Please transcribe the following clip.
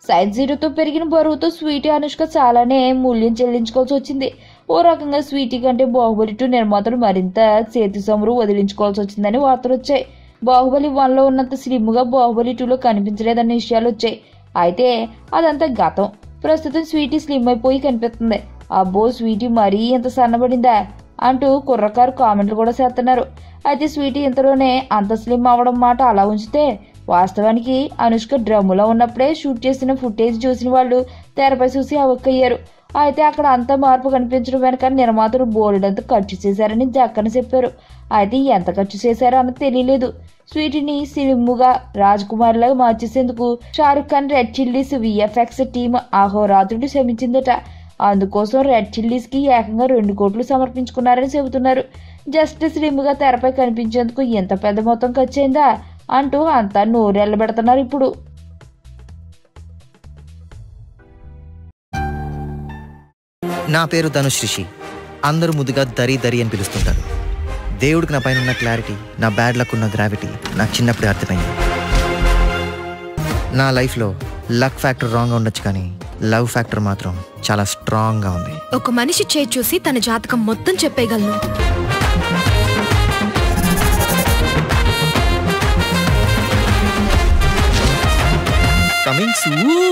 Size జీరోతో పెరిగిన బరువుతో Sweety Anushka చాలానే మూల్యం చెల్లించుకోవాల్సి వచ్చింది. ఓ రకంగా స్వీటీ కంటే బాహుబలి 2 నిర్మాతలు మరింత చేతి సమురు వదిలించుకోవాల్సి వచ్చిందని వార్తలు వచ్చాయి. బాహుబలి 1లో ఉన్నంత స్లిమ్గా బాహుబలి 2లో కనిపించలేదన్న విషయాలు వచ్చాయి. అయితే అదంతా గతం. ప్రస్తుతం స్వీటీ స్లిమ్ అయిపోయి కనిపిస్తుంది. అబ్బో స్వీటీ మరీ ఇంత సన్నబడిందా అంటూ కుర్రకారు కామెంట్లు కూడా చేస్తున్నారు. అయితే స్వీటీ ఇంతలోనే అంత స్లిమ్ అవడం మాట అలా ఉంచితే, వాస్తవానికి అనుష్క డ్రమ్ములో ఉన్నప్పుడే షూట్ చేసిన ఫుటేజ్ చూసిన వాళ్ళు తెరపై చూసి అవక్కయ్యారు. అయితే అక్కడ అంత మార్పు కనిపించడం వెనక నిర్మాతలు బోలెడంత ఖర్చు చేశారని జక్కన చెప్పారు. అయితే ఎంత ఖర్చు చేశారో అన్నది తెలియలేదు. స్వీటీని సినిముగా రాజ్ కుమార్ లాగా మార్చేసేందుకు Shah Rukh Khan Red Chillies VFX team అహోరాత్రుడు శ్రమించిందట. అందుకోసం రెడ్ చిల్లీస్ కి ఏకంగా 2 కోట్లు సమర్పించుకున్నారని చెబుతున్నారు. జస్ట్ స్లిమ్ గా తెరపై కనిపించేందుకు ఎంత పెద్ద మొత్తం ఖర్చయిందా అంటూ అంతా నోరెళ్లబెడుతున్నారు ఇప్పుడు. నా పేరు ధనుష్ రిషి. అందరూ ముద్దుగా దరి దరి అని పిలుస్తుంటారు. దేవుడికి నా పైన ఉన్న క్లారిటీ, నా బ్యాడ్ లక్ ఉన్న గ్రావిటీ నాకు చిన్నప్పుడే అర్థమైంది. నా లైఫ్లో లక్ ఫ్యాక్టర్ రాంగ్గా ఉండొచ్చు, కానీ లవ్ ఫ్యాక్టర్ మాత్రం చాలా స్ట్రాంగ్గా ఉంది. ఒక మనిషి చేయి చూసి తన జాతకం మొత్తం చెప్పేయగలను. Coming soon.